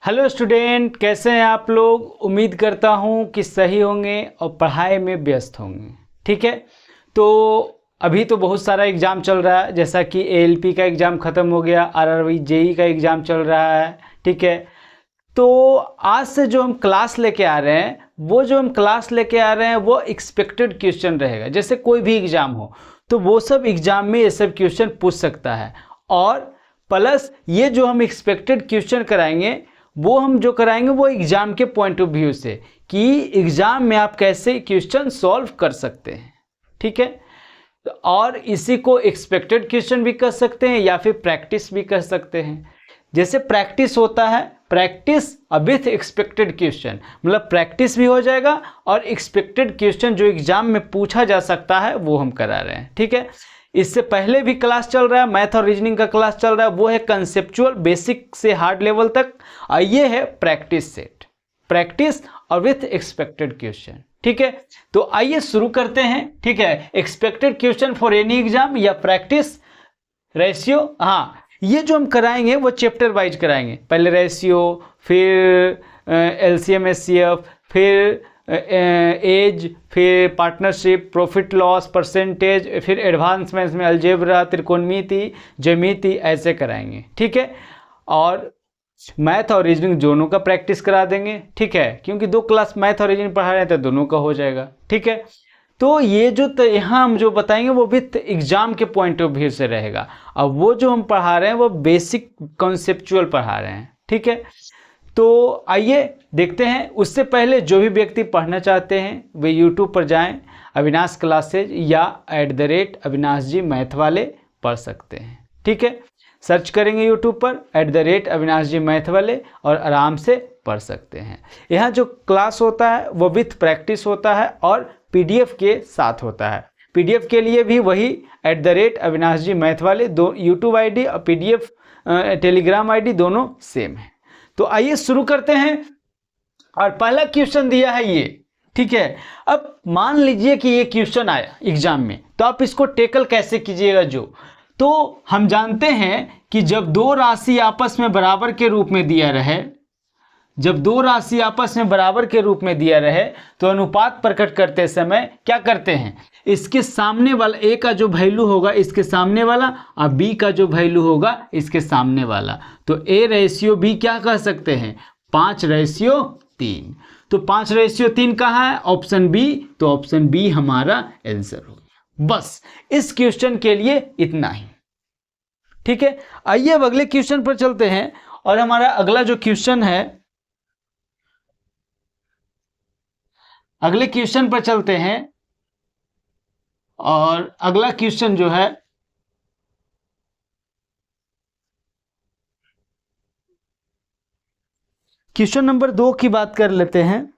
Hello student, कैसे हैं आप लोग। उम्मीद करता हूं कि सही होंगे और पढ़ाई में व्यस्त होंगे। ठीक है, तो अभी तो बहुत सारा एग्ज़ाम चल रहा है, जैसा कि एएलपी का एग्ज़ाम ख़त्म हो गया, आरआरबी जेई का एग्ज़ाम चल रहा है। ठीक है, तो आज से जो हम क्लास लेके आ रहे हैं वो एक्सपेक्टेड क्वेश्चन रहेगा। जैसे कोई भी एग्ज़ाम हो तो वो सब एग्ज़ाम में ये सब क्वेश्चन पूछ सकता है, और प्लस ये जो हम एक्सपेक्टेड क्वेश्चन कराएंगे वो एग्ज़ाम के पॉइंट ऑफ व्यू से, कि एग्ज़ाम में आप कैसे क्वेश्चन सॉल्व कर सकते हैं। ठीक है, और इसी को एक्सपेक्टेड क्वेश्चन भी कर सकते हैं या फिर प्रैक्टिस भी कर सकते हैं। जैसे प्रैक्टिस होता है, प्रैक्टिस विथ एक्सपेक्टेड क्वेश्चन, मतलब प्रैक्टिस भी हो जाएगा और एक्सपेक्टेड क्वेश्चन जो एग्जाम में पूछा जा सकता है वो हम करा रहे हैं। ठीक है, इससे पहले भी क्लास चल रहा है, मैथ और रीजनिंग का क्लास चल रहा है, वो है कंसेप्चुअल बेसिक से हार्ड लेवल तक, और ये है प्रैक्टिस सेट, प्रैक्टिस और विथ एक्सपेक्टेड क्वेश्चन। ठीक है, तो आइए शुरू करते हैं। ठीक है, expected question for any exam या प्रैक्टिस रेशियो। हाँ, ये जो हम कराएंगे वो चैप्टर वाइज कराएंगे, पहले रेशियो, फिर एलसीएम एचसीएफ, फिर एज, फिर पार्टनरशिप, प्रॉफिट लॉस, परसेंटेज, फिर एडवांसमेंट्स में अलजेब्रा, त्रिकोणमिति, ज्यामिति, ऐसे कराएंगे। ठीक है, और मैथ और रीजनिंग दोनों का प्रैक्टिस करा देंगे। ठीक है, क्योंकि 2 क्लास मैथ और रीजनिंग पढ़ा रहे हैं तो दोनों का हो जाएगा। ठीक है, तो ये जो यहाँ हम जो बताएंगे वो भी एग्जाम के पॉइंट ऑफ व्यू से रहेगा, और वो जो हम पढ़ा रहे हैं वो बेसिक कॉन्सेप्चुअल पढ़ा रहे हैं। ठीक है, तो आइए देखते हैं। उससे पहले जो भी व्यक्ति पढ़ना चाहते हैं वे यूट्यूब पर जाएं, अविनाश क्लासेज या @अविनाश जी मैथ वाले पढ़ सकते हैं। ठीक है, सर्च करेंगे यूट्यूब पर @अविनाश जी मैथ वाले और आराम से पढ़ सकते हैं। यहाँ जो क्लास होता है वो विथ प्रैक्टिस होता है और पीडीएफ के साथ होता है। पीडीएफ के लिए भी वही @अविनाश जी मैथ वाले, दो यूट्यूब आईडी और पीडीएफ टेलीग्राम आईडी दोनों सेम है। तो आइए शुरू करते हैं, और पहला क्वेश्चन दिया है ये। ठीक है, अब मान लीजिए कि ये क्वेश्चन आया एग्जाम में, तो आप इसको टेकल कैसे कीजिएगा। तो हम जानते हैं कि जब 2 राशि आपस में बराबर के रूप में दिया रहे, तो अनुपात प्रकट करते समय क्या करते हैं, इसके सामने वाला ए का जो वैल्यू होगा इसके सामने वाला, और बी का जो वैल्यू होगा इसके सामने वाला, तो A/B क्या कह सकते हैं, 5/3। तो 5/3 कहाँ है, ऑप्शन बी, तो ऑप्शन बी हमारा आंसर होगा। बस इस क्वेश्चन के लिए इतना ही। ठीक है, आइए अब अगले क्वेश्चन पर चलते हैं, और हमारा अगला जो क्वेश्चन है, अगले क्वेश्चन पर चलते हैं, और अगला क्वेश्चन जो है क्वेश्चन नंबर 2 की बात कर लेते हैं।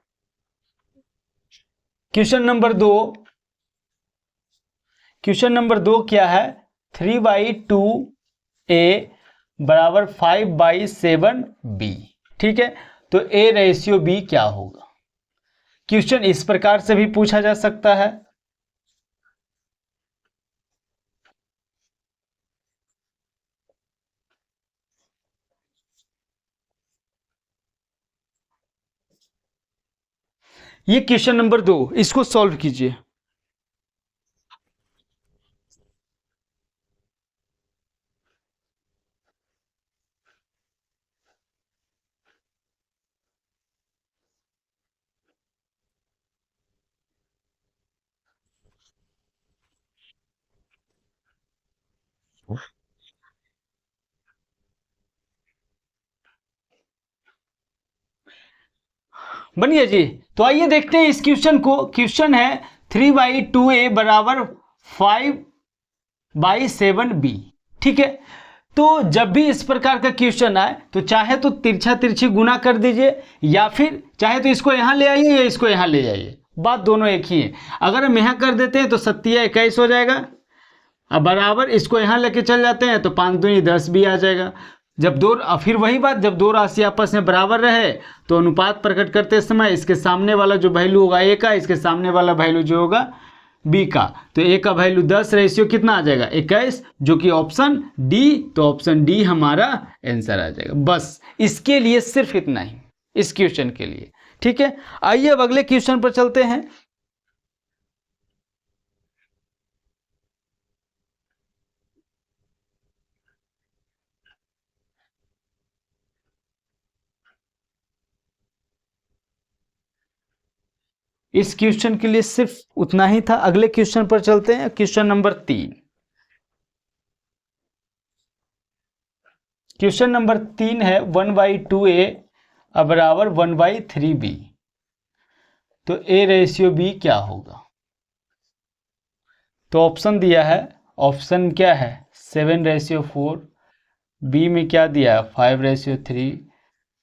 क्वेश्चन नंबर दो क्या है, 3/2a बराबर 5/7b। ठीक है, तो A/B क्या होगा। क्वेश्चन इस प्रकार से भी पूछा जा सकता है। ये क्वेश्चन नंबर 2, इसको सॉल्व कीजिए। बनिए जी, तो आइए देखते हैं इस क्वेश्चन को। क्वेश्चन है 3/2a बराबर 5/7b। ठीक है, तो जब भी इस प्रकार का क्वेश्चन आए तो चाहे तो तिरछा तिरछी गुना कर दीजिए, या फिर चाहे तो इसको यहां ले आइए या इसको यहां ले जाइए, बात दोनों एक ही है। अगर हम यहां कर देते हैं तो 7×21 हो जाएगा, अब बराबर इसको यहां लेके चल जाते हैं तो 5×2 भी आ जाएगा। फिर वही बात, जब 2 राशि आपस में बराबर रहे तो अनुपात प्रकट करते समय इसके सामने वाला जो वैल्यू होगा ए का, इसके सामने वाला वैल्यू जो होगा बी का, तो ए का वैल्यू 10 रेशियो कितना आ जाएगा 21, जो कि ऑप्शन डी, तो ऑप्शन डी हमारा आंसर आ जाएगा। बस इसके लिए सिर्फ इतना ही, इस क्वेश्चन के लिए। ठीक है, आइए अब अगले क्वेश्चन पर चलते हैं। इस क्वेश्चन के लिए सिर्फ उतना ही था। अगले क्वेश्चन पर चलते हैं, क्वेश्चन नंबर 3। क्वेश्चन नंबर 3 है 1/2a बराबर 1/3b, तो a रेशियो b क्या होगा? तो ऑप्शन दिया है, ऑप्शन क्या है 7/4, बी में क्या दिया है 5/3,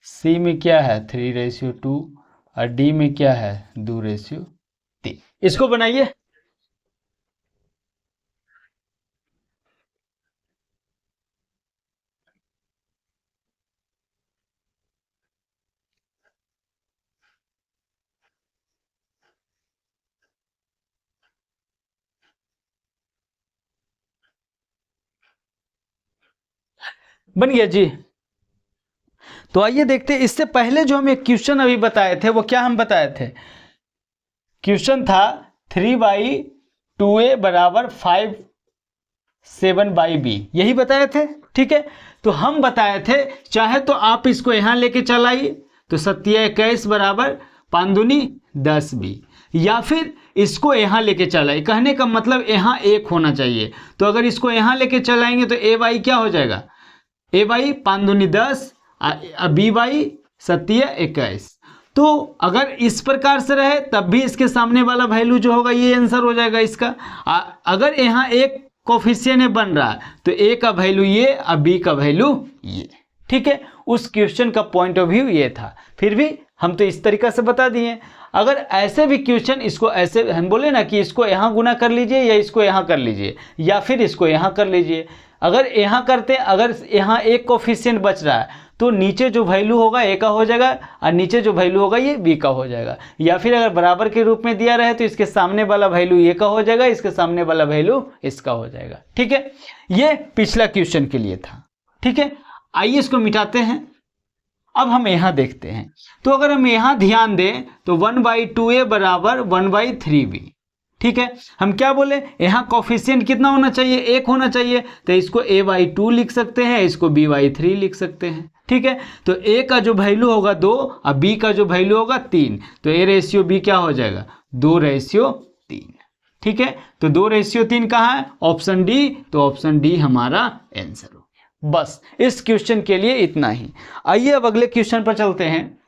सी में क्या है 3/2 और डी में क्या है 2/3। इसको बनाइए। बन गया जी। तो आइए देखते हैं, इससे पहले जो हम एक क्वेश्चन अभी बताए थे वो क्या हम बताए थे? क्वेश्चन था 3/2a बराबर 5/7b, यही बताए थे। ठीक है, तो हम बताए थे चाहे तो आप इसको यहां लेके चलाइए, तो 7 बराबर 5×10b, या फिर इसको यहां लेके चलाइए। कहने का मतलब यहां 1 होना चाहिए, तो अगर इसको यहां लेके चलाएंगे तो a बाई क्या हो जाएगा, a बाई 5×10 बी बाई 7 तो अगर इस प्रकार से रहे तब भी इसके सामने वाला वैल्यू जो होगा ये आंसर हो जाएगा इसका। अगर यहाँ एक कोफिशिएंट बन रहा है तो ए का वैल्यू ये और बी का वैल्यू ये। ठीक है, उस क्वेश्चन का पॉइंट ऑफ व्यू ये था, फिर भी हम तो इस तरीका से बता दिए। अगर ऐसे भी क्वेश्चन, इसको ऐसे हम बोले ना कि इसको यहाँ गुना कर लीजिए या इसको यहाँ कर लीजिए या फिर इसको यहाँ कर लीजिए, अगर यहाँ करते, अगर यहाँ एक कोफिशिएंट बच रहा है तो नीचे जो वैल्यू होगा ए का हो जाएगा और नीचे जो वैल्यू होगा ये बी का हो जाएगा, या फिर अगर बराबर के रूप में दिया रहे तो इसके सामने वाला वैल्यू ए का हो जाएगा, इसके सामने वाला वैल्यू इसका हो जाएगा। ठीक है, ये पिछला क्वेश्चन के लिए था। ठीक है, आइए इसको मिटाते हैं। अब हम यहाँ देखते हैं, तो अगर हम यहाँ ध्यान दें तो 1/2a बराबर 1/3b। ठीक है, हम क्या बोले, यहाँ कोफिशिएंट कितना होना चाहिए, 1 होना चाहिए, तो इसको a/2 लिख सकते हैं, इसको b/3 लिख सकते हैं। ठीक है, तो a का जो वैल्यू होगा 2 और b का जो वैल्यू होगा 3, तो a रेशियो b क्या हो जाएगा 2/3। ठीक है, तो 2/3 कहाँ है, ऑप्शन डी, तो ऑप्शन डी हमारा आंसर हो गया। बस इस क्वेश्चन के लिए इतना ही। आइए अब अगले क्वेश्चन पर चलते हैं।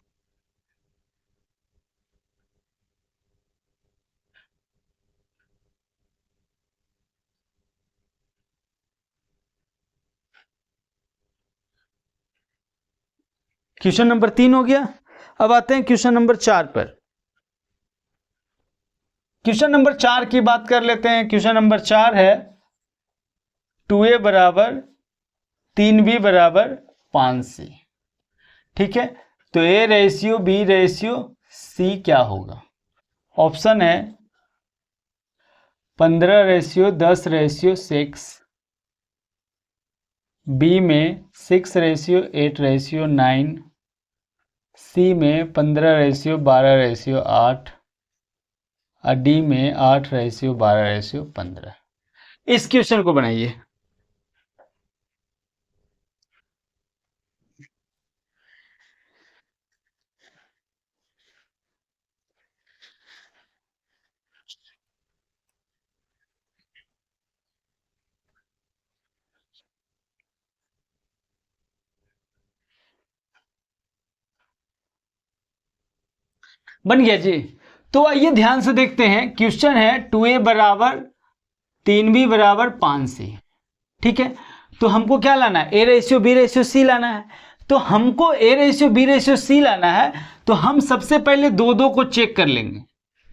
क्वेश्चन नंबर 3 हो गया। अब आते हैं क्वेश्चन नंबर 4 पर। क्वेश्चन नंबर 4 की बात कर लेते हैं। क्वेश्चन नंबर 4 है 2a बराबर 3b बराबर 5c। ठीक है, तो a ratio b ratio c क्या होगा? ऑप्शन है 15/10/6, b में 6/8/9, सी में 15/12/8 और डी में 8/12/15। इस क्वेश्चन को बनाइए। बन गया जी। तो आइए ध्यान से देखते हैं। क्वेश्चन है 2a बराबर 3b बराबर 5c। ठीक है, तो हमको क्या लाना है, a ratio b ratio c लाना है। तो हमको a ratio b ratio c लाना है, तो हम सबसे पहले 2 को चेक कर लेंगे।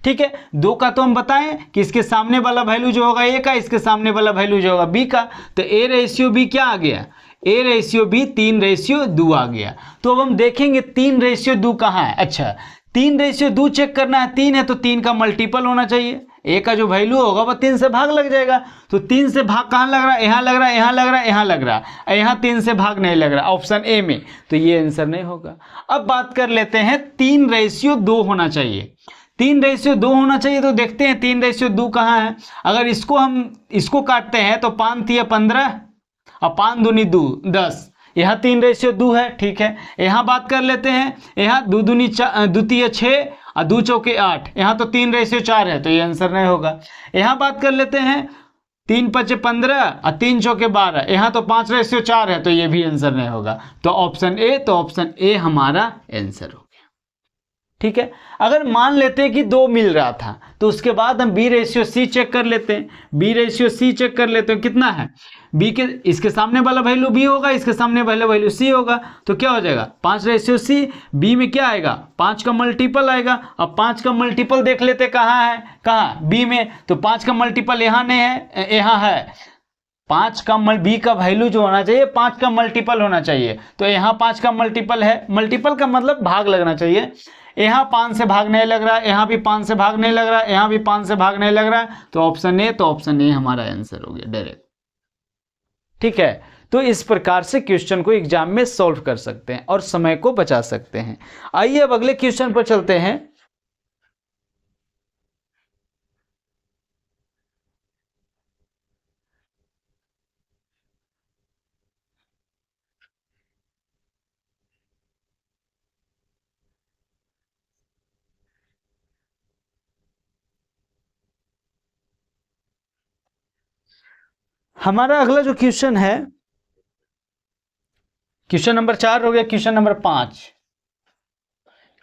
ठीक है, 2 का तो हम बताएं कि इसके सामने वाला वैल्यू जो होगा a का, इसके सामने वाला वैल्यू जो होगा b का, तो a रेशियो b क्या आ गया, a रेशियो b 3/2 आ गया। तो अब हम देखेंगे 3/2 कहाँ है। अच्छा, 3/2 चेक करना है, 3 है तो 3 का मल्टीपल होना चाहिए, ए का जो वैल्यू होगा वो 3 से भाग लग जाएगा। तो 3 से भाग कहाँ लग रहा है, यहाँ लग रहा है, यहाँ लग रहा है, यहाँ लग रहा है, यहाँ 3 से भाग नहीं लग रहा ऑप्शन ए में, तो ये आंसर नहीं होगा। अब बात कर लेते हैं 3:2 होना चाहिए। 3:2 होना चाहिए, तो देखते हैं 3:2 कहाँ है। अगर इसको हम इसको काटते हैं तो 5 तिया 15 और 5 दूनी 2 10, यहाँ 3:2 है, ठीक है। यहाँ बात कर लेते हैं, यहाँ 2 दूनी 2 तिया 6 और 2 चौके 8, यहाँ तो 3:4 है, तो ये आंसर नहीं होगा। यहाँ बात कर लेते हैं 3 पचे 15 और 3 चौके 12, यहाँ तो 5:4 है, तो ये भी आंसर नहीं होगा। तो ऑप्शन ए हमारा आंसर हो गया, ठीक है। अगर मान लेते हैं कि 2 मिल रहा था, तो उसके बाद हम B/C चेक कर लेते हैं। B/C चेक कर लेते हैं, कितना है B के, इसके सामने वाला वैल्यू B होगा, इसके सामने वाला वैल्यू C होगा, तो क्या हो जाएगा 5:C। B में क्या आएगा, 5 का मल्टीपल आएगा। अब 5 का मल्टीपल देख लेते कहाँ है, कहाँ B में, तो 5 का मल्टीपल यहाँ नहीं है, यहाँ है। 5 का B का वैल्यू जो होना चाहिए 5 का मल्टीपल होना चाहिए, तो यहाँ 5 का मल्टीपल है। मल्टीपल का मतलब भाग लगना चाहिए। यहाँ 5 से भाग नहीं लग रहा है, यहाँ भी 5 से भाग नहीं लग रहा है, यहाँ भी 5 से भाग नहीं लग रहा है, तो ऑप्शन ए हमारा आंसर हो गया डायरेक्ट, ठीक है। तो इस प्रकार से क्वेश्चन को एग्जाम में सॉल्व कर सकते हैं और समय को बचा सकते हैं। आइए अब अगले क्वेश्चन पर चलते हैं। हमारा अगला जो क्वेश्चन है, क्वेश्चन नंबर 4 हो गया। क्वेश्चन नंबर 5,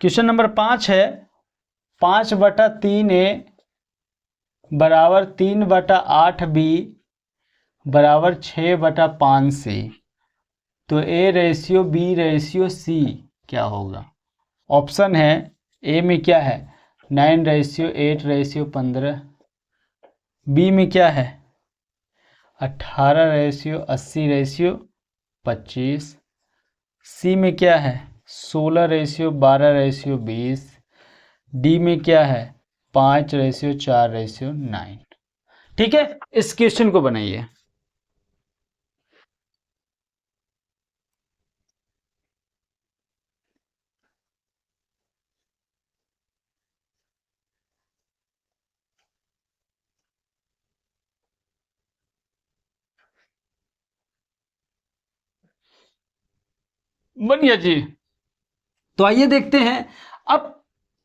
क्वेश्चन नंबर 5 है 5/3A बराबर 3/8B बराबर 6/5C, तो A/B/C क्या होगा। ऑप्शन है, ए में क्या है 9:8:15, बी में क्या है 18:80:25, सी में क्या है 16:12:20, डी में क्या है 5:4:9। ठीक है, इस क्वेश्चन को बनाइए। बनिया जी, तो आइए देखते हैं। अब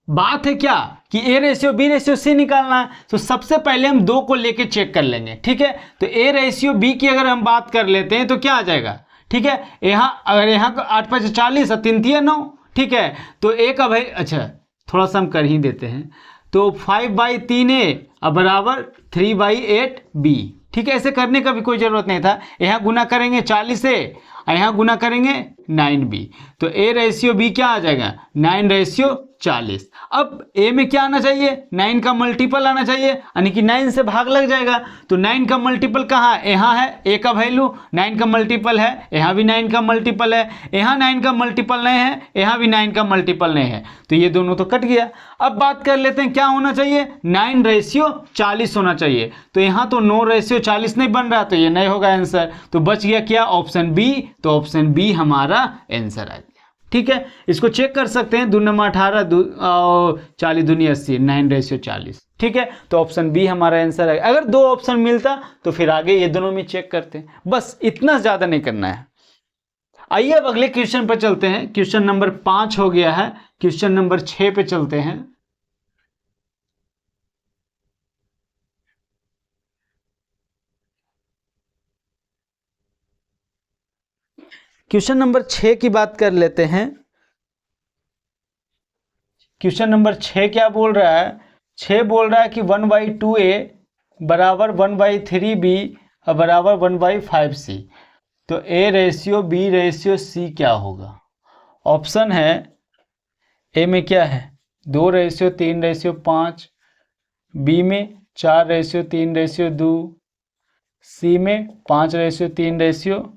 बात है क्या कि A/B/C निकालना है, तो सबसे पहले हम 2 को लेके चेक कर लेंगे। ठीक है, तो A/B की अगर हम बात कर लेते हैं तो क्या आ जाएगा। ठीक है, अगर यहाँ 8×5 = 40 और 3×3 = 9। ठीक है, तो A का भाई, अच्छा थोड़ा सा हम कर ही देते हैं, तो 5/3A बराबर 3/8B। ठीक है, ऐसे करने का भी कोई ज़रूरत नहीं था। यहाँ गुना करेंगे 40 से और यहाँ गुना करेंगे 9B, तो A/B क्या आ जाएगा 9:40। अब A में क्या आना चाहिए 9 का मल्टीपल आना चाहिए, यानी कि 9 से भाग लग जाएगा। तो 9 का मल्टीपल कहाँ है, यहाँ है। A का वैल्यू 9 का मल्टीपल है, यहाँ भी 9 का मल्टीपल है, यहाँ 9 का मल्टीपल नहीं है, यहाँ भी 9 का मल्टीपल नहीं है, तो ये दोनों तो कट गया। अब बात कर लेते हैं क्या होना चाहिए 9:40 होना चाहिए, तो यहाँ तो 9:40 नहीं बन रहा, तो ये नहीं होगा आंसर। तो बच गया क्या ऑप्शन बी, तो ऑप्शन बी हमारा आंसर आ गया। ठीक है, इसको चेक कर सकते हैं, 2×18 40 दूनी 80 9:40। ठीक है, तो ऑप्शन बी हमारा आंसर है। अगर 2 ऑप्शन मिलता तो फिर आगे ये दोनों में चेक करते हैं, बस इतना ज़्यादा नहीं करना है। आइए अब अगले क्वेश्चन पर चलते हैं। क्वेश्चन नंबर 5 हो गया है, क्वेश्चन नंबर 6 पे चलते हैं। क्वेश्चन नंबर 6 की बात कर लेते हैं। क्वेश्चन नंबर 6 क्या बोल रहा है, 6 बोल रहा है कि 1/2A बराबर 1/3B बराबर 1/5C, तो A/B/C क्या होगा। ऑप्शन है, ए में क्या है 2:3:5, बी में 4:3:2, सी में 5:3:2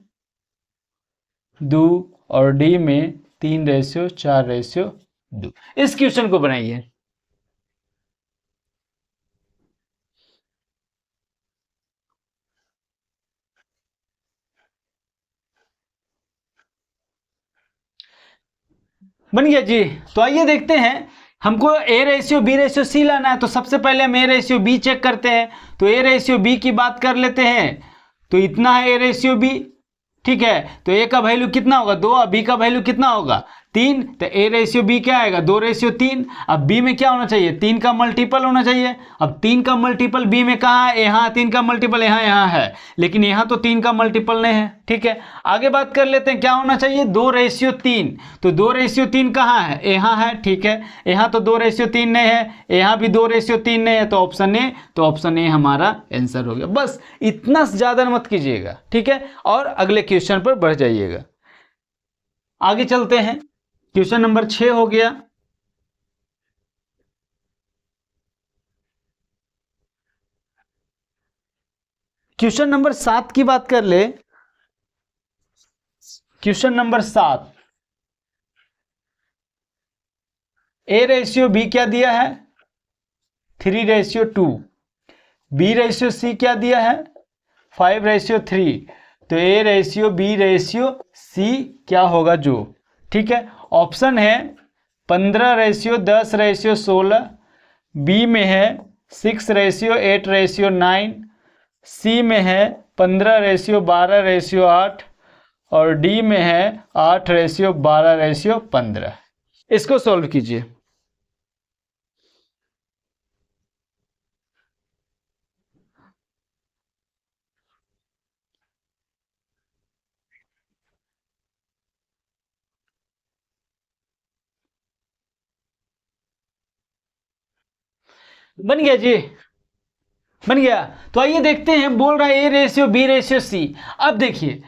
और डी में 3:4:2। इस क्वेश्चन को बनाइए। बन गया जी। तो आइए देखते हैं, हमको A ratio B ratio C लाना है, तो सबसे पहले हम ए रेशियो बी चेक करते हैं। तो ए रेशियो बी की बात कर लेते हैं, तो इतना है ए रेशियो बी, ठीक है। तो ए का वैल्यू कितना होगा 2, अब बी का वैल्यू कितना होगा 3, तो ए रेशियो बी क्या आएगा 2 रेशियो 3। अब बी में क्या होना चाहिए 3 का मल्टीपल होना चाहिए। अब 3 का मल्टीपल बी में कहाँ है, यहाँ 3 का मल्टीपल यहाँ है, लेकिन यहाँ तो 3 का मल्टीपल नहीं है, ठीक है। आगे बात कर लेते हैं, क्या होना चाहिए 2 रेशियो 3। तो 2 रेशियो 3 कहाँ है, यहाँ है, ठीक है। यहाँ तो 2 रेशियो 3 नहीं है, यहाँ भी 2 रेशियो 3 नहीं है, तो ऑप्शन ए हमारा आंसर हो गया। बस इतना ज़्यादा मत कीजिएगा, ठीक है, और अगले क्वेश्चन पर बढ़ जाइएगा। आगे चलते हैं, क्वेश्चन नंबर 6 हो गया। क्वेश्चन नंबर 7 की बात कर ले। Question number 7, A ratio B क्या दिया है 3 रेशियो 2, बी रेशियो सी क्या दिया है 5 रेशियो 3। तो A ratio B ratio C क्या होगा जो, ठीक है। ऑप्शन है 15 रेशियो 10 रेशियो 16, बी में है 6 रेशियो 8 रेशियो 9, सी में है 15 रेशियो 12 रेशियो 8, और डी में है 8 रेशियो 12 रेशियो 15। इसको सॉल्व कीजिए। बन गया जी, बन गया। तो आइए देखते हैं, बोल रहा है A ratio B ratio C. अब देखिए,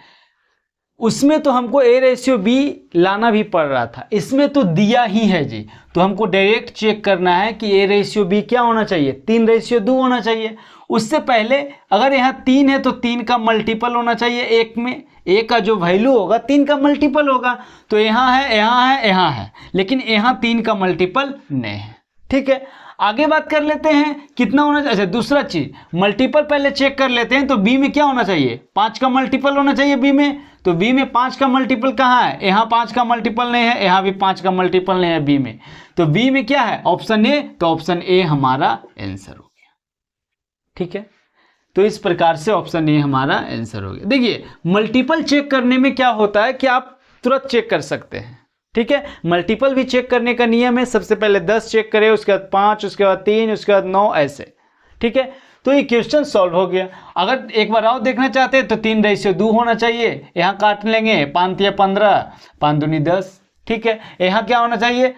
उसमें तो हमको ए रेशियो बी लाना भी पड़ रहा था, इसमें तो दिया ही है जी। तो हमको डायरेक्ट चेक करना है कि ए रेशियो बी क्या होना चाहिए 3 रेशियो 2 होना चाहिए। उससे पहले अगर यहाँ 3 है तो 3 का मल्टीपल होना चाहिए, एक में ए का जो वैल्यू होगा 3 का मल्टीपल होगा। तो यहाँ है, यहाँ है, यहाँ है, लेकिन यहाँ 3 का मल्टीपल नहीं है, ठीक है। आगे बात कर लेते हैं कितना होना चाहिए। अच्छा, दूसरा चीज मल्टीपल पहले चेक कर लेते हैं। तो बी में क्या होना चाहिए 5 का मल्टीपल होना चाहिए बी में। तो बी में 5 का मल्टीपल कहाँ है, यहाँ 5 का मल्टीपल नहीं है, यहाँ भी 5 का मल्टीपल नहीं है बी में। तो बी में क्या है ऑप्शन ए, तो ऑप्शन ए हमारा आंसर हो गया, ठीक है। तो इस प्रकार से ऑप्शन ए हमारा आंसर हो गया। देखिए, मल्टीपल चेक करने में क्या होता है कि आप तुरंत चेक कर सकते हैं, ठीक है। मल्टीपल भी चेक करने का नियम है, सबसे पहले 10 चेक करें, उसके बाद 5, उसके बाद 3, उसके बाद 9, ऐसे, ठीक है। तो ये क्वेश्चन सॉल्व हो गया। अगर एक बार और देखना चाहते हैं तो 3 रेशियो 2 होना चाहिए, यहाँ काट लेंगे 5 या 15, 5 दूनी 10, ठीक है। यहाँ क्या होना चाहिए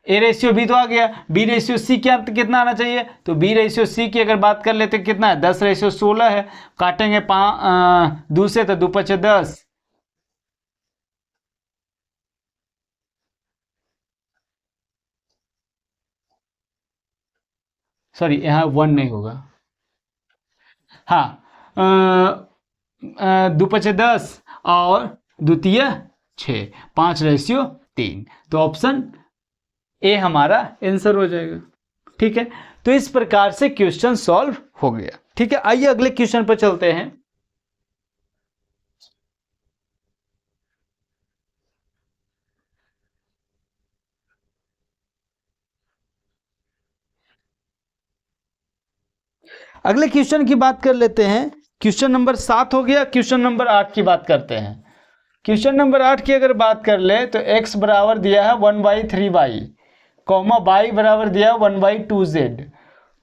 ए रेशियो बी तो आ गया, बी रेशियो सी क्या कितना आना चाहिए। तो बी रेशियो सी की अगर बात कर लेते कितना है 10 रेशियो 16 है, काटेंगे 2 से तो 2 5 10, सॉरी यहाँ 1 नहीं होगा, हाँ 2 5 10 और द्वितीय 6, 5 रेशियो 3। तो ऑप्शन ए हमारा आंसर हो जाएगा, ठीक है। तो इस प्रकार से क्वेश्चन सॉल्व हो गया, ठीक है। आइए अगले क्वेश्चन पर चलते हैं। अगले क्वेश्चन की बात कर लेते हैं। क्वेश्चन नंबर 7 हो गया। क्वेश्चन नंबर 8 की बात करते हैं। क्वेश्चन नंबर 8 की अगर बात कर ले तो x बराबर दिया है 1/3y, कॉमा y बराबर दिया है 1/2z।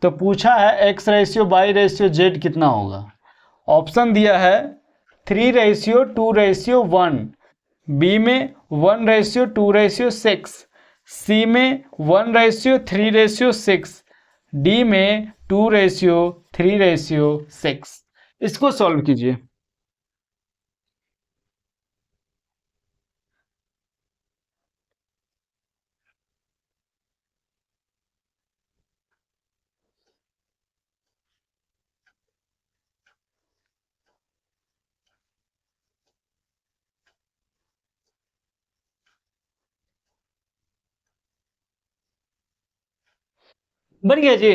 तो पूछा है x ratio y ratio z कितना होगा। ऑप्शन दिया है 3 रेशियो 2 रेशियो 1, बी में 1 रेशियो 2 रेशियो 6, सी में 1 रेशियो 3 रेशियो 6, डी में 2 रेशियो 3 रेशियो 6। इसको सॉल्व कीजिए। बन गया जी।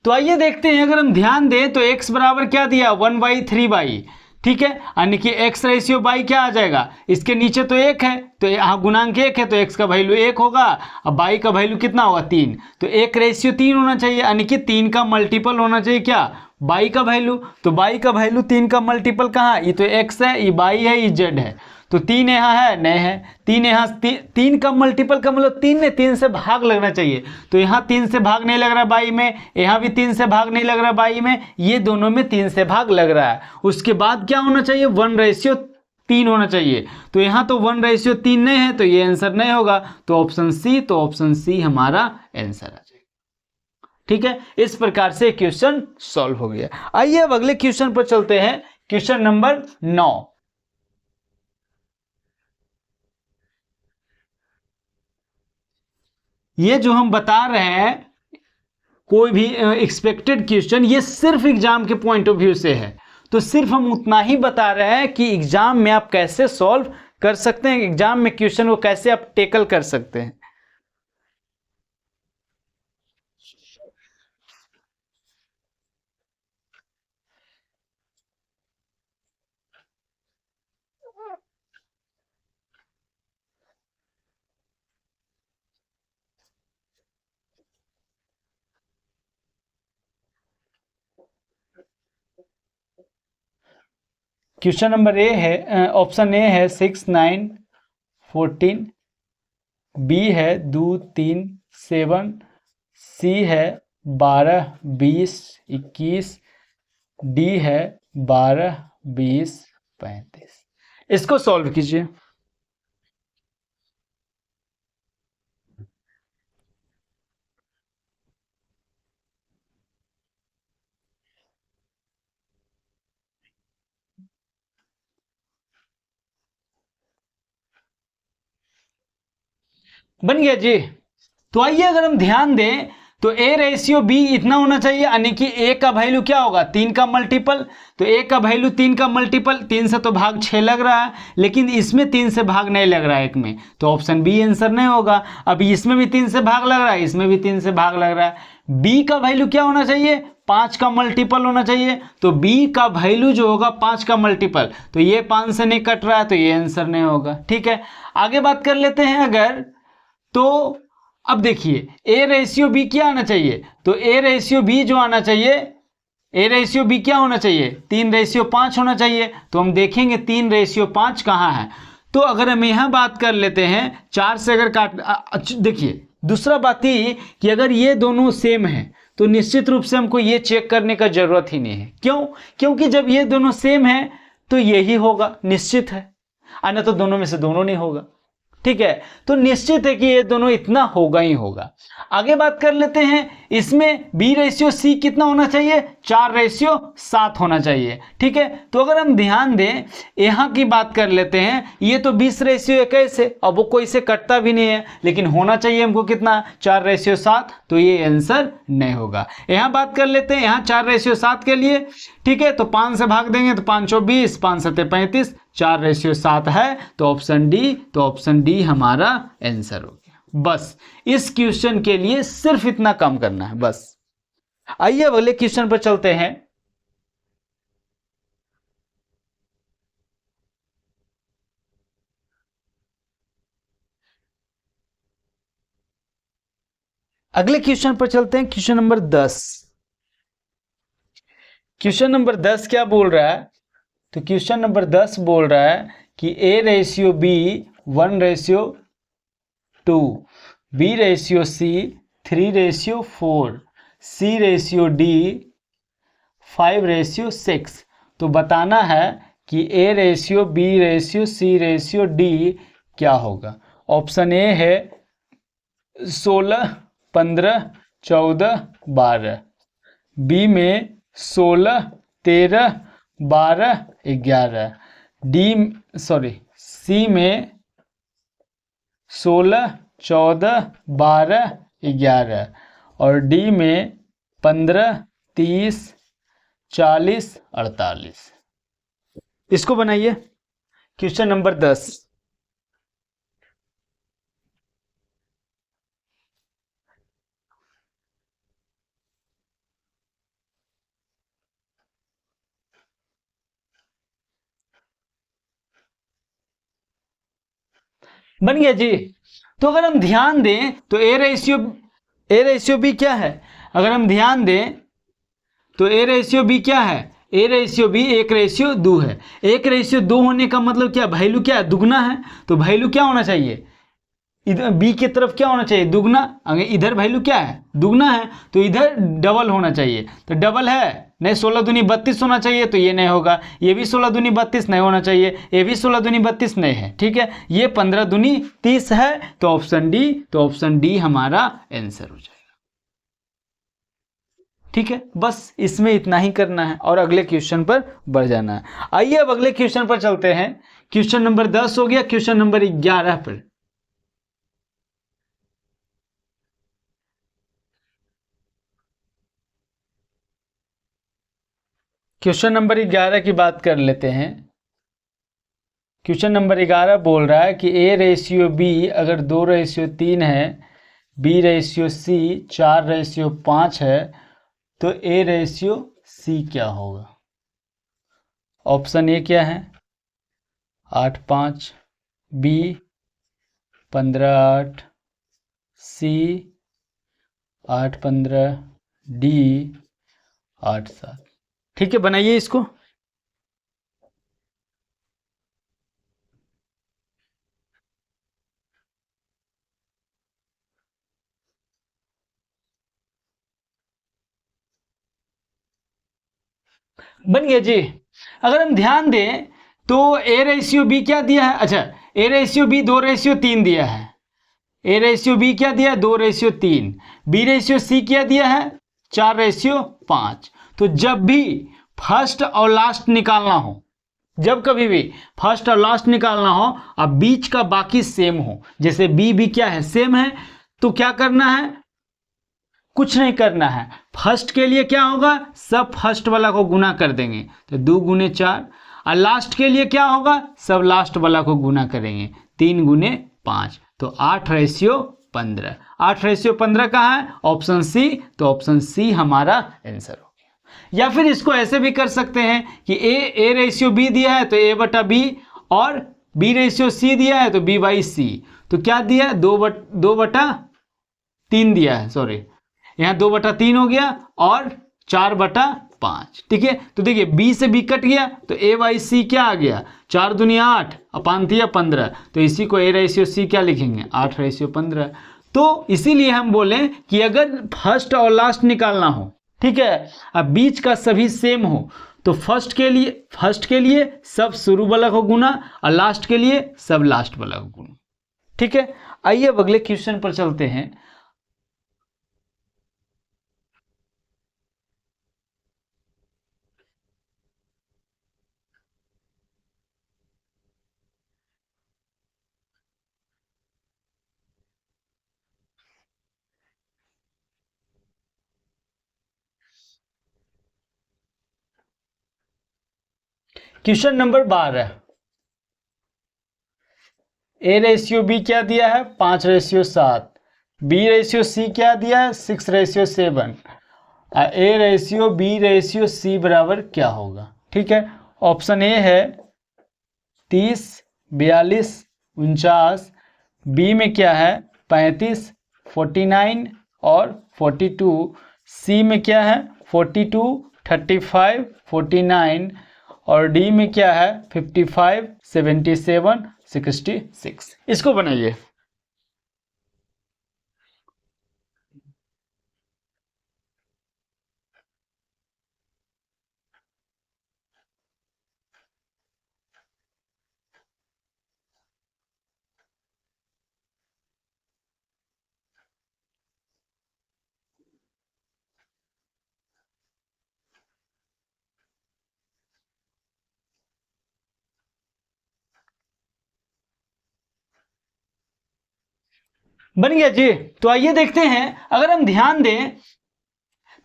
तो आइए देखते हैं, अगर हम ध्यान दें तो x बराबर क्या दिया 1/3y, ठीक है, यानी कि x रेशियो बाई क्या आ जाएगा, इसके नीचे तो 1 है तो यहाँ गुणांक 1 है तो x का वैल्यू 1 होगा, अब बाई का वैल्यू कितना होगा 3, तो 1 रेशियो 3 होना चाहिए, यानी कि 3 का मल्टीपल होना चाहिए क्या, बाई का वैल्यू। तो बाई का वैल्यू 3 का मल्टीपल कहाँ, ये तो x है, ये बाई है, ये z है, तो 3 यहाँ है नहीं है, 3 यहाँ 3 का मल्टीपल का मतलब 3 में 3 से भाग लगना चाहिए, तो यहाँ 3 से भाग नहीं लग रहा बाई में, यहाँ भी 3 से भाग नहीं लग रहा बाई में, ये दोनों में 3 से भाग लग रहा है। उसके बाद क्या होना चाहिए, 1:3 होना चाहिए, तो यहाँ तो 1:3 नहीं है तो ये आंसर नहीं होगा, तो ऑप्शन सी हमारा आंसर आ जाएगा। ठीक है, इस प्रकार से क्वेश्चन सॉल्व हो गया। आइए अब अगले क्वेश्चन पर चलते हैं, क्वेश्चन नंबर 9। ये जो हम बता रहे हैं कोई भी एक्सपेक्टेड क्वेश्चन, ये सिर्फ एग्जाम के पॉइंट ऑफ व्यू से है, तो सिर्फ हम उतना ही बता रहे हैं कि एग्जाम में आप कैसे सॉल्व कर सकते हैं, एग्जाम में क्वेश्चन को कैसे आप टेकल कर सकते हैं। क्वेश्चन नंबर ए है, ऑप्शन ए है 6 9 14, बी है 2 3 7, सी है 12 20 21, डी है 12 20 35। इसको सॉल्व कीजिए। बन गया जी। तो आइए अगर हम ध्यान दें तो ए रेशियो बी इतना होना चाहिए, यानी कि ए का वैल्यू क्या होगा 3 का मल्टीपल, तो ए का वैल्यू 3 का मल्टीपल, 3 से तो भाग 6 लग रहा है, लेकिन इसमें 3 से भाग नहीं लग रहा है एक में, तो ऑप्शन बी आंसर नहीं होगा। अब इसमें भी 3 से भाग लग रहा है, इसमें भी 3 से भाग लग रहा है, बी का वैल्यू क्या होना चाहिए 5 का मल्टीपल होना चाहिए, तो बी का वैल्यू जो होगा 5 का मल्टीपल, तो ये 5 से नहीं कट रहा है तो ये आंसर नहीं होगा। ठीक है, आगे बात कर लेते हैं अगर, तो अब देखिए ए रेशियो बी क्या आना चाहिए, तो ए रेशियो बी जो आना चाहिए, ए रेशियो बी क्या होना चाहिए 3:5 होना चाहिए, तो हम देखेंगे 3:5 कहाँ है, तो अगर हम यहाँ बात कर लेते हैं 4 से अगर काट, देखिए दूसरा बात ही कि अगर ये दोनों सेम है तो निश्चित रूप से हमको ये चेक करने का जरूरत ही नहीं है, क्यों, क्योंकि जब ये दोनों सेम है तो यही होगा, निश्चित है, अन्य तो दोनों में से दोनों नहीं होगा। ठीक है, तो निश्चित है कि ये दोनों इतना होगा ही होगा। आगे बात कर लेते हैं, इसमें बी रेशियो सी कितना होना चाहिए 4:7 होना चाहिए। ठीक है, तो अगर हम ध्यान दें यहां की बात कर लेते हैं, ये तो 20:21 है, अब वो कोई से कटता भी नहीं है, लेकिन होना चाहिए हमको कितना 4:7, तो ये आंसर नहीं होगा। यहां बात कर लेते हैं, यहां 4:7 के लिए, ठीक है, तो 5 से भाग देंगे तो 5 × 20, 5 × 35, 4:7 है, तो ऑप्शन डी हमारा आंसर हो गया। बस इस क्वेश्चन के लिए सिर्फ इतना काम करना है बस। आइए अगले क्वेश्चन पर चलते हैं। अगले क्वेश्चन पर चलते हैं, क्वेश्चन नंबर 10। क्वेश्चन नंबर 10 क्या बोल रहा है, तो क्वेश्चन नंबर 10 बोल रहा है कि A ratio B 1:2, B ratio C 3:4, C ratio D 5:6, तो बताना है कि A ratio B ratio C ratio D क्या होगा। ऑप्शन ए है 16 15 14 12, बी में 16 13 12 11, सी में 16 14 12 11 और डी में 15 30 40 48। इसको बनाइए क्वेश्चन नंबर 10। बन गया जी। तो अगर हम ध्यान दें तो ए रेशियो बी क्या है, अगर हम ध्यान दें तो ए रेशियो बी क्या है, ए रेशियो बी 1:2 है। 1:2 होने का मतलब क्या, वैल्यू क्या है, दुगना है। तो वैल्यू क्या होना चाहिए, इधर बी की तरफ क्या होना चाहिए, दुगना। अगर इधर वैल्यू क्या है, दुगना है, तो इधर डबल होना चाहिए। तो डबल है नहीं, 16 दूनी 32 होना चाहिए, तो ये नहीं होगा। ये भी 16 दूनी 32 नहीं होना चाहिए, ये भी 16 दूनी 32 नहीं है। ठीक है, ये 15 दूनी 30 है। तो ऑप्शन डी हमारा आंसर हो जाएगा। ठीक है, बस इसमें इतना ही करना है और अगले क्वेश्चन पर बढ़ जाना है। आइए अब अगले क्वेश्चन पर चलते हैं। क्वेश्चन नंबर 10 हो गया, क्वेश्चन नंबर 11 पर। क्वेश्चन नंबर 11 की बात कर लेते हैं। क्वेश्चन नंबर 11 बोल रहा है कि ए रेशियो बी अगर 2:3 है, बी रेशियो सी 4:5 है, तो ए रेशियो सी क्या होगा। ऑप्शन ए क्या है, 8:5, बी 15:8, सी 8:15, डी 8:7। ठीक है, बनाइए इसको। बन गया जी। अगर हम ध्यान दें तो ए रेशियो बी क्या दिया है, अच्छा ए रेशियो बी 2:3 दिया है। ए रेशियो बी क्या दिया है, 2:3। बी रेशियो सी क्या दिया है, 4:5। तो जब भी फर्स्ट और लास्ट निकालना हो, जब कभी भी फर्स्ट और लास्ट निकालना हो और बीच का बाकी सेम हो, जैसे बी भी क्या है, सेम है, तो क्या करना है, कुछ नहीं करना है। फर्स्ट के लिए क्या होगा, सब फर्स्ट वाला को गुना कर देंगे, तो 2 गुने 4। और लास्ट के लिए क्या होगा, सब लास्ट वाला को गुना करेंगे, 3 गुने 5। तो 8:15। 8:15 कहाँ है, ऑप्शन सी। तो ऑप्शन सी हमारा आंसर हो गया। या फिर इसको ऐसे भी कर सकते हैं कि ए रेशियो बी दिया है तो ए बटा बी, और बी रेशियो सी दिया है तो बी बाई सी। तो क्या दिया है, 2/3 दिया है, सॉरी यहाँ 2/3 हो गया और 4/5। ठीक है, तो देखिए बी से बी कट गया तो ए बाई सी क्या आ गया, 4 दूनी 8 अपानतिया 15। तो इसी को ए रेशियो सी क्या लिखेंगे, 8:15। तो इसीलिए हम बोले कि अगर फर्स्ट और लास्ट निकालना हो, ठीक है, अब बीच का सभी सेम हो, तो फर्स्ट के लिए सब शुरू वाला को गुना और लास्ट के लिए सब लास्ट वाला को गुना। ठीक है, आइए अब अगले क्वेश्चन पर चलते हैं। Question number 12, A ratio B क्या दिया है, 5:7। बी रेशियो सी क्या दिया है, 6:7। A ratio B ratio C बराबर क्या होगा। ठीक है, ऑप्शन ए है 30, 42, 49। बी में क्या है, 35, 49 और 42। सी में क्या है, 42, 35, 49 और डी में क्या है, 55, 77, 66। इसको बनाइए। बन गया जी। तो आइए देखते हैं, अगर हम ध्यान दें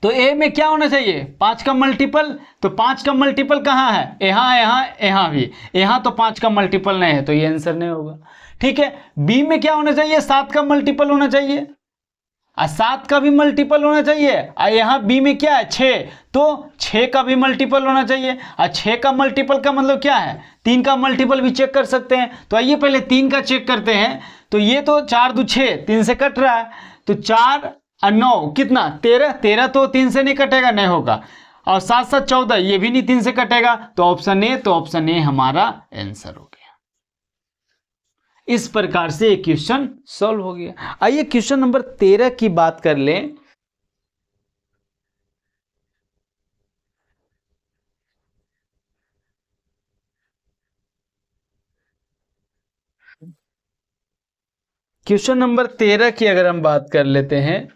तो ए में क्या होना चाहिए, 5 का मल्टीपल। तो 5 का मल्टीपल कहाँ है, यहाँ भी, यहाँ तो 5 का मल्टीपल नहीं है, तो ये आंसर नहीं होगा। ठीक है, बी में क्या होना चाहिए, 7 का मल्टीपल होना चाहिए। और 7 का भी मल्टीपल होना चाहिए, और यहाँ बी में क्या है 6, तो 6 का भी मल्टीपल होना चाहिए, और 6 का मल्टीपल का मतलब क्या है 3 का मल्टीपल भी चेक कर सकते हैं। तो आइए पहले 3 का चेक करते हैं। तो ये तो 4 2 6, 3 से कट रहा है, तो 4 और 9 कितना 13, 13 तो 3 से नहीं कटेगा, नहीं होगा, और 7 7 14 ये भी नहीं 3 से कटेगा, तो ऑप्शन ए हमारा आंसर हो गया। इस प्रकार से ये क्वेश्चन सॉल्व हो गया। आइए क्वेश्चन नंबर 13 की बात कर लें। क्वेश्चन नंबर 13 की अगर हम बात कर लेते हैं,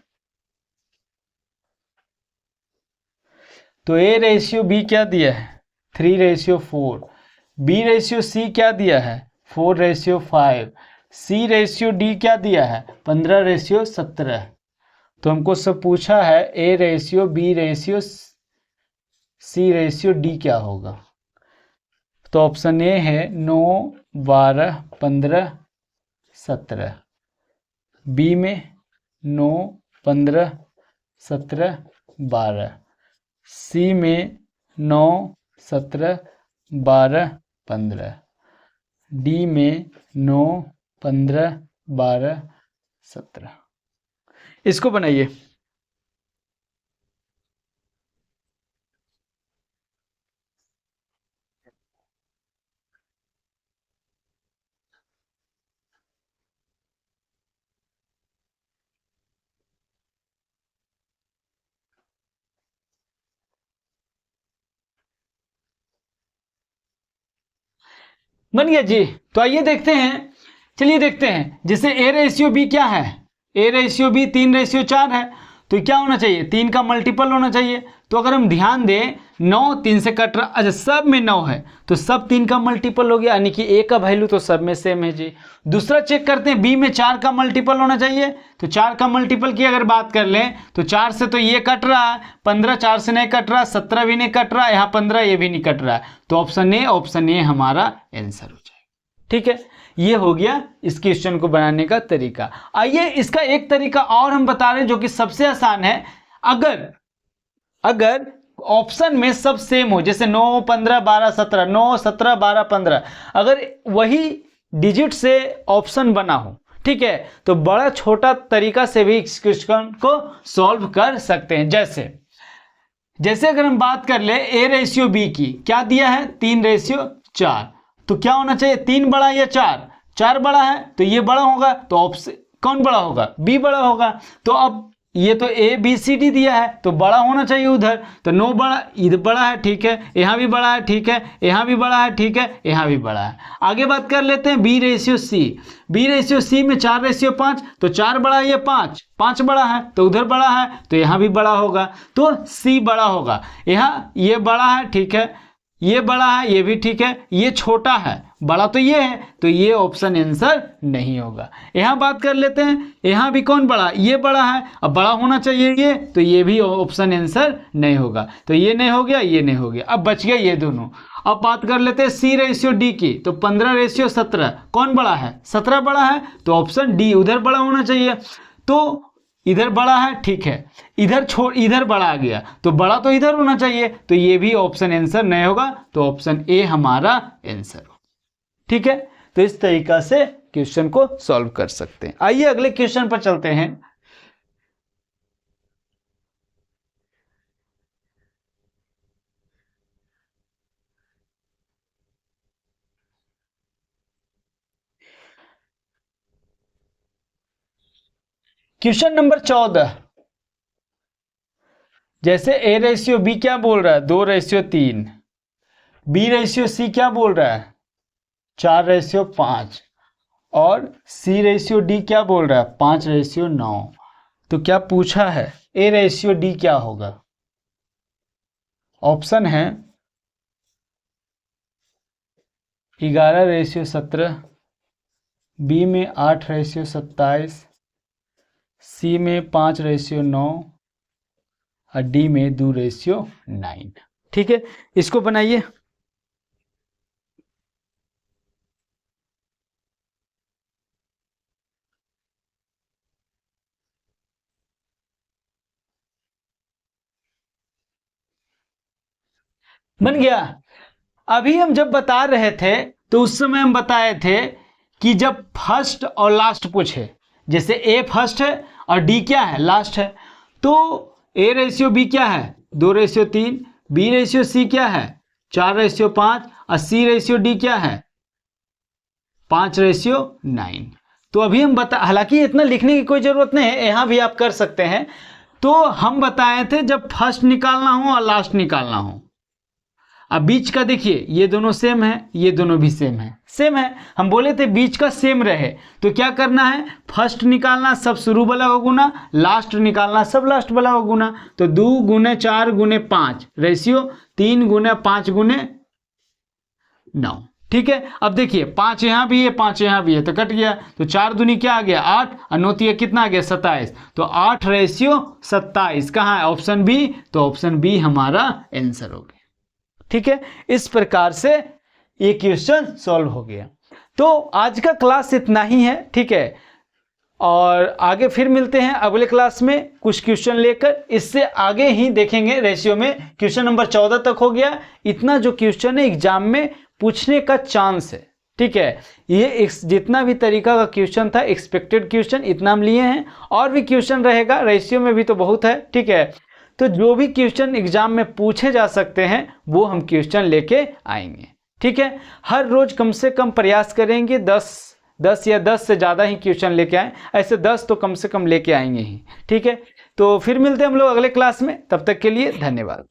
तो ए रेशियो बी क्या दिया है 3:4, बी रेशियो सी क्या दिया है 4:5, सी रेशियो डी क्या दिया है 15:17। तो हमको सब पूछा है A ratio B ratio C ratio D क्या होगा। तो ऑप्शन ए है 9 12 15 17, बी में 9 15 17 12, सी में 9 17 12 15, डी में 9 15 12 17। इसको बनाइए। बन गया जी। तो आइए देखते हैं, चलिए देखते हैं, जैसे ए रेशियो बी क्या है, ए रेशियो बी 3:4 है, तो क्या होना चाहिए 3 का मल्टीपल होना चाहिए। तो अगर हम ध्यान दें 9 3 से कट रहा, अच्छा सब में 9 है तो सब 3 का मल्टीपल हो गया, यानी कि ए का वैल्यू तो सब में सेम है जी। दूसरा चेक करते हैं, बी में 4 का मल्टीपल होना चाहिए, तो 4 का मल्टीपल की अगर बात कर लें तो 4 से तो ये कट रहा है, 15 4 से नहीं कट रहा, 17 भी नहीं कट रहा, यहाँ 15 ये भी नहीं कट रहा है, तो ऑप्शन ए हमारा आंसर हो जाएगा। ठीक है, ये हो गया इस क्वेश्चन को बनाने का तरीका। आइए इसका एक तरीका और हम बता रहे हैं जो कि सबसे आसान है। अगर ऑप्शन में सब सेम हो, जैसे 9 15 12 17, 9 17 12 15, अगर वही डिजिट से ऑप्शन बना हो, ठीक है, तो बड़ा छोटा तरीका से भी इस क्वेश्चन को सॉल्व कर सकते हैं। जैसे अगर हम बात कर ले ए रेशियो बी की, क्या दिया है 3:4, तो क्या होना चाहिए 3 बड़ा या 4, 4 बड़ा है तो ये बड़ा होगा, तो ऑप्शन कौन बड़ा होगा बी बड़ा होगा। तो अब ये तो ए बी सी डी दिया है तो बड़ा होना चाहिए उधर, तो 9 बड़ा इधर बड़ा है, ठीक है, यहाँ भी बड़ा है, ठीक है, यहाँ भी बड़ा है, ठीक है, यहाँ भी बड़ा है। आगे बात कर लेते हैं B ratio C, B ratio C में 4:5, तो 4 बड़ा है या 5, 5 बड़ा है तो उधर बड़ा है, तो यहाँ भी बड़ा होगा, तो सी बड़ा होगा। यहाँ ये बड़ा है, ठीक है, ये बड़ा है, ये भी ठीक है, ये छोटा है, बड़ा तो ये है, तो ये ऑप्शन आंसर नहीं होगा। यहाँ बात कर लेते हैं, यहाँ भी कौन बड़ा, ये बड़ा है, अब बड़ा होना चाहिए ये, तो ये भी ऑप्शन आंसर नहीं होगा, तो ये नहीं हो गया, ये नहीं हो गया, अब बच गया ये दोनों। अब बात कर लेते हैं सी रेशियो डी की, तो 15:17 कौन बड़ा है 17 बड़ा है, तो ऑप्शन डी उधर बड़ा होना चाहिए, तो इधर बड़ा है, ठीक है, इधर बड़ा आ गया, तो बड़ा तो इधर होना चाहिए, तो ये भी ऑप्शन आंसर नहीं होगा, तो ऑप्शन ए हमारा आंसर हो। ठीक है, तो इस तरीका से क्वेश्चन को सॉल्व कर सकते हैं। आइए अगले क्वेश्चन पर चलते हैं। क्वेश्चन नंबर 14, जैसे ए रेशियो बी क्या बोल रहा है 2:3, बी रेशियो सी क्या बोल रहा है 4:5, और सी रेशियो डी क्या बोल रहा है 5:9। तो क्या पूछा है ए रेशियो डी क्या होगा। ऑप्शन है 11:17, बी में 8:27, सी में 5:9, और डी में 2:9। ठीक है, इसको बनाइए। बन गया। अभी हम जब बता रहे थे तो उस समय हम बताए थे कि जब फर्स्ट और लास्ट पूछे, जैसे ए फर्स्ट है और डी क्या है, लास्ट है, तो ए रेशियो बी क्या है 2:3, बी रेशियो सी क्या है 4:5 और सी रेशियो डी क्या है 5:9। तो अभी हम हालांकि इतना लिखने की कोई ज़रूरत नहीं है, यहाँ भी आप कर सकते हैं। तो हम बताए थे जब फर्स्ट निकालना हो और लास्ट निकालना हो। अब बीच का देखिए, ये दोनों सेम है, ये दोनों भी सेम है। हम बोले थे बीच का सेम रहे तो क्या करना है, फर्स्ट निकालना सब शुरू वाला का गुना, लास्ट निकालना सब लास्ट वाला का गुना। तो 2 × 4 × 5 रेशियो 3 × 5 × 9। ठीक है, अब देखिए 5 यहाँ भी है 5 यहाँ भी है तो कट गया, तो 4 दूनी क्या आ गया 8 और 9 तिया कितना आ गया 27। तो 8:27 कहाँ है, ऑप्शन बी। तो ऑप्शन बी हमारा आंसर हो गया। ठीक है, इस प्रकार से ये क्वेश्चन सॉल्व हो गया। तो आज का क्लास इतना ही है। ठीक है, और आगे फिर मिलते हैं अगले क्लास में कुछ क्वेश्चन लेकर। इससे आगे ही देखेंगे रेशियो में क्वेश्चन नंबर 14 तक हो गया। इतना जो क्वेश्चन है एग्जाम में पूछने का चांस है। ठीक है, ये जितना भी तरीका का क्वेश्चन था एक्सपेक्टेड क्वेश्चन इतना हम लिए हैं, और भी क्वेश्चन रहेगा, रेशियो में भी तो बहुत है। ठीक है, तो जो भी क्वेश्चन एग्जाम में पूछे जा सकते हैं वो हम क्वेश्चन लेके आएंगे। ठीक है, हर रोज कम से कम प्रयास करेंगे 10 या 10 से ज़्यादा ही क्वेश्चन लेके आएँ, ऐसे 10 तो कम से कम लेके आएंगे ही। ठीक है, तो फिर मिलते हैं हम लोग अगले क्लास में, तब तक के लिए धन्यवाद।